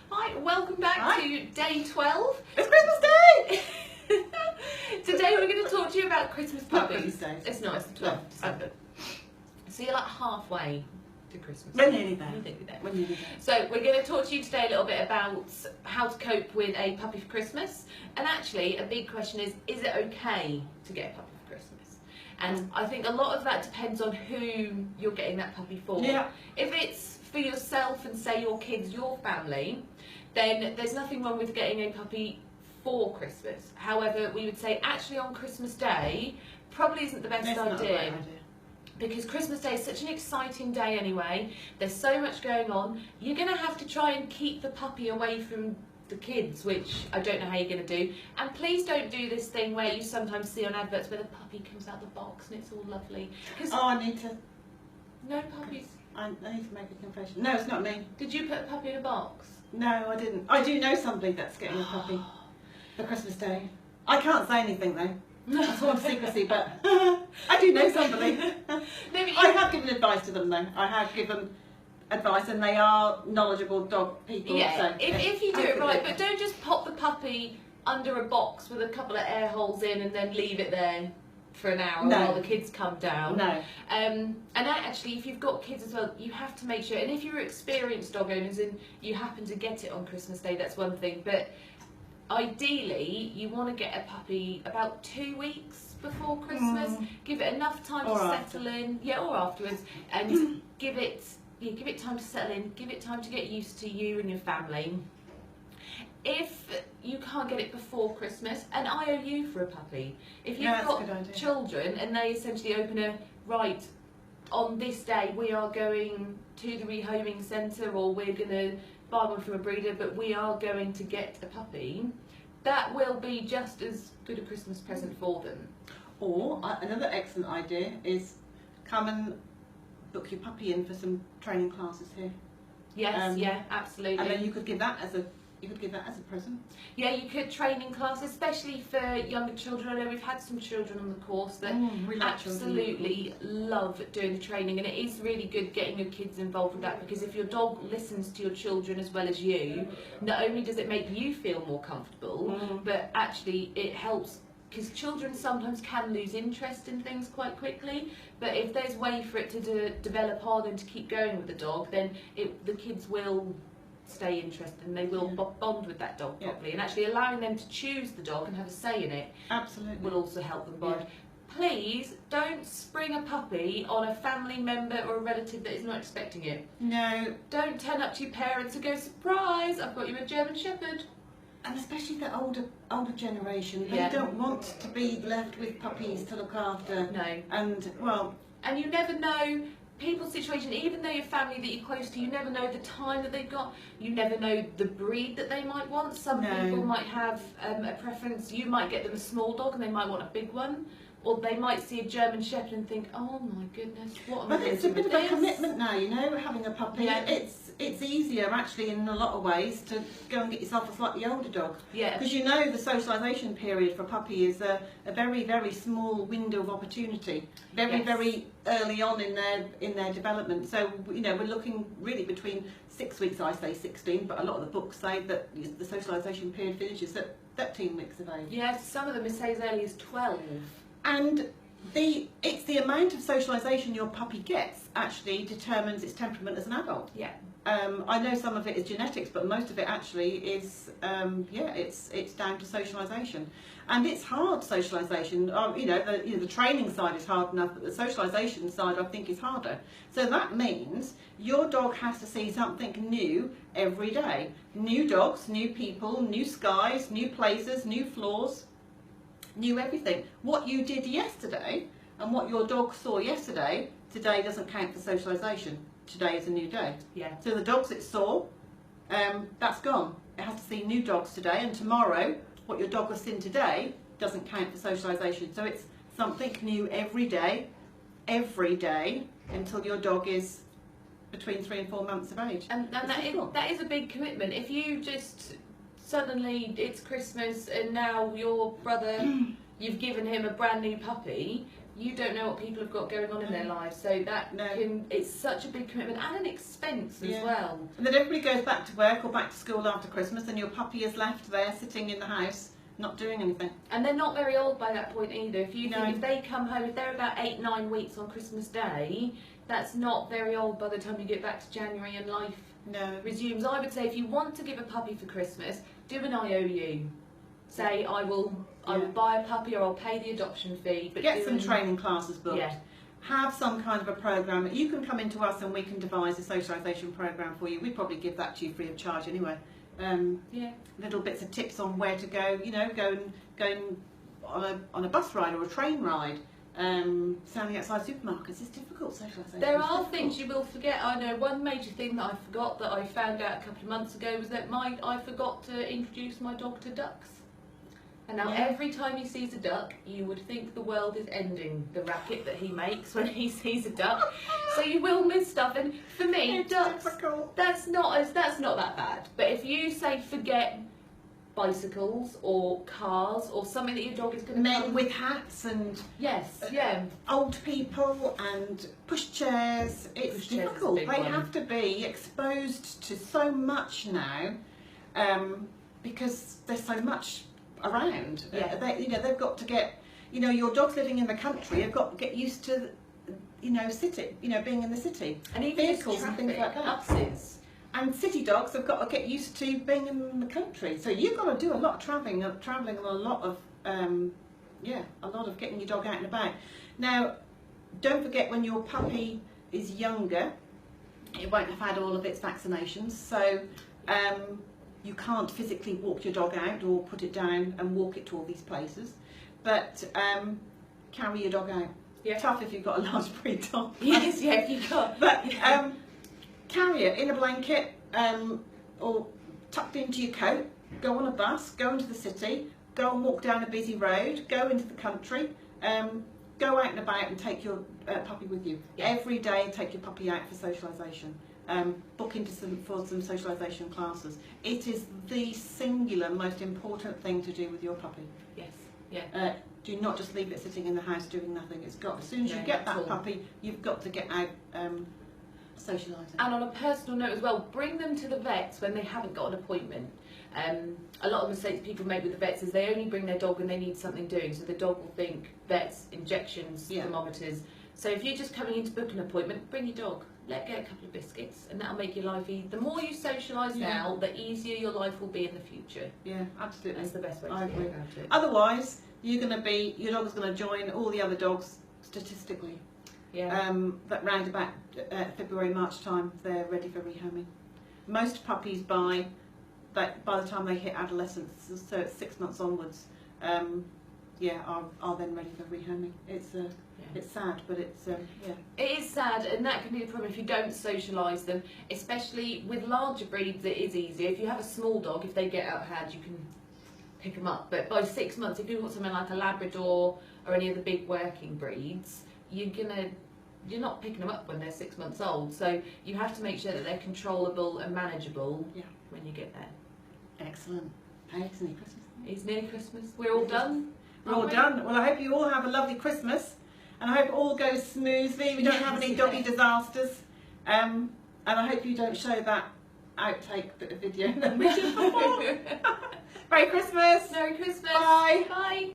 Hi, welcome back to day 12. It's Christmas Day! Today we're going to talk to you about Christmas puppies. Christmas Day. It's not, it's the 12th of December. So you're like halfway to Christmas. We're nearly there. We're nearly there. So we're going to talk to you today a little bit about how to cope with a puppy for Christmas. And actually, a big question is it okay to get a puppy for Christmas? And I think a lot of that depends on who you're getting that puppy for. Yeah. If it's for yourself and say your kids, your family, then there's nothing wrong with getting a puppy for Christmas. However, we would say actually on Christmas Day probably isn't the best idea. Because Christmas Day is such an exciting day anyway. There's so much going on. You're going to have to try and keep the puppy away from the kids, which I don't know how you're going to do. And please don't do this thing where you sometimes see on adverts where the puppy comes out the box and it's all lovely. Oh, I need to... No puppies. I need to make a confession. No, it's not me. Did you put a puppy in a box? No, I didn't. I do know somebody that's getting a puppy for Christmas Day. I can't say anything though. That's all secrecy, but I do know somebody. I have given advice to them though. I have given advice and they are knowledgeable dog people. Yeah, so if you do it right, but don't just pop the puppy under a box with a couple of air holes in and then leave it there for an hour while the kids come down. No. And actually, if you've got kids as well, you have to make sure, and if you're experienced dog owners and you happen to get it on Christmas Day, that's one thing, but ideally you want to get a puppy about 2 weeks before Christmas. Give it enough time to settle in, or afterwards, and give it time to settle in, give it time to get used to you and your family. If you can't get it before Christmas, an IOU for a puppy. If you've got children and they essentially open right, on this day we are going to the rehoming centre or we're going to buy one from a breeder, but we are going to get a puppy, that will be just as good a Christmas present for them. Or another excellent idea is come and book your puppy in for some training classes here. Yes, yeah, absolutely. And then you could give that as a present. Yeah, you could training class, especially for younger children. I know we've had some children on the course that absolutely love doing the training, and it is really good getting your kids involved with that, because if your dog listens to your children as well as you, not only does it make you feel more comfortable, but actually it helps, because children sometimes can lose interest in things quite quickly, but if there's a way for it to develop hard and to keep going with the dog, then the kids will stay interested and they will bond with that dog properly, and actually allowing them to choose the dog and have a say in it will also help them bond. Please don't spring a puppy on a family member or a relative that is not expecting it. No. Don't turn up to your parents and go, surprise, I've got you a German Shepherd. And especially the older generation, they don't want to be left with puppies to look after. No. And you never know people's situation, even though your family that you're close to, you never know the time that they've got, you never know the breed that they might want. Some people might have a preference. You might get them a small dog and they might want a big one, or they might see a German Shepherd and think, oh my goodness, what am I going to do with this? But it's a bit of a commitment now, you know, having a puppy. Yeah. It's easier actually in a lot of ways to go and get yourself a slightly older dog. Yeah. Because you know the socialisation period for a puppy is a very, very small window of opportunity. Very early on in their development. So, you know, we're looking really between 6 weeks, I say 16, but a lot of the books say that the socialisation period finishes at 13 weeks of age. Yeah, some of them say as early as 12. And it's the amount of socialisation your puppy gets actually determines its temperament as an adult. Yeah. I know some of it is genetics, but most of it actually is, it's down to socialisation. And it's hard socialisation. The training side is hard enough, but the socialisation side I think is harder. So that means your dog has to see something new every day. New dogs, new people, new skies, new places, new floors, new everything. What you did yesterday and what your dog saw yesterday, today doesn't count for socialisation. Today is a new day. Yeah. So the dogs it saw, that's gone. It has to see new dogs today, and tomorrow, what your dog has seen today doesn't count for socialisation. So it's something new every day, until your dog is between 3 and 4 months of age. And that is a big commitment. If you just suddenly it's Christmas and now your brother, you've given him a brand new puppy, you don't know what people have got going on in their lives, so that it's such a big commitment and an expense as well. And then everybody goes back to work or back to school after Christmas, and your puppy is left there sitting in the house not doing anything. And they're not very old by that point either. If you think if they come home, if they're about 8-9 weeks on Christmas Day, that's not very old by the time you get back to January and life resumes. I would say if you want to give a puppy for Christmas, do an IOU. Say I will buy a puppy, or I'll pay the adoption fee. But get some training classes booked. Yeah. Have some kind of a program. You can come into us and we can devise a socialisation program for you. We'd probably give that to you free of charge anyway. Little bits of tips on where to go. You know, going on a bus ride or a train ride. Standing outside supermarkets is difficult socialisation. There are things you will forget. I know one major thing that I forgot that I found out a couple of months ago was that I forgot to introduce my dog to ducks. And now every time he sees a duck, you would think the world is ending, the racket that he makes when he sees a duck. So you will miss stuff. And for me, ducks, that's not that bad. But if you say forget bicycles or cars or something that your dog is going to men with hats and old people and pushchairs, it's difficult. They have to be exposed to so much now because there's so much around. They've got to get, your dog's living in the country, they've got to get used to city, being in the city, and even vehicles and things like that. Buses. And city dogs have got to get used to being in the country. So you've got to do a lot of travelling and a lot of getting your dog out and about. Now, don't forget when your puppy is younger, it won't have had all of its vaccinations. So you can't physically walk your dog out or put it down and walk it to all these places. But carry your dog out. Yeah. Tough if you've got a large breed dog. Yes, if you've got. But carry it in a blanket or tucked into your coat, go on a bus, go into the city, go and walk down a busy road, go into the country, go out and about and take your puppy with you. Yeah. Every day take your puppy out for socialisation. Book into some socialisation classes. It is the singular most important thing to do with your puppy. Yes. Yeah. Do not just leave it sitting in the house doing nothing. It's got, as soon as you get that puppy, you've got to get out socialising. And on a personal note as well, bring them to the vets when they haven't got an appointment. A lot of mistakes people make with the vets is they only bring their dog when they need something doing, so the dog will think vets, injections, thermometers. So if you're just coming in to book an appointment, bring your dog. Get a couple of biscuits, and that'll make your life easy. The more you socialise now, the easier your life will be in the future. Yeah, absolutely. That's the best way to think about it. Otherwise, your dog is going to join all the other dogs statistically. Yeah. That round about February, March time, they're ready for rehoming. Most puppies by the time they hit adolescence, so it's 6 months onwards, are then ready for rehoming. It's sad, but it's It is sad, and that can be the problem if you don't socialise them. Especially with larger breeds, it is easier. If you have a small dog, if they get out of hand, you can pick them up. But by 6 months, if you've got something like a Labrador or any of the big working breeds, you're not picking them up when they're 6 months old. So you have to make sure that they're controllable and manageable when you get there. Excellent. Hey, it's nearly Christmas. It's nearly Christmas. We're all done. We're all done. Well, I hope you all have a lovely Christmas. And I hope it all goes smoothly. We don't have any doggy disasters. And I hope you don't show that outtake bit of video. Merry Christmas. Merry Christmas. Bye. Bye.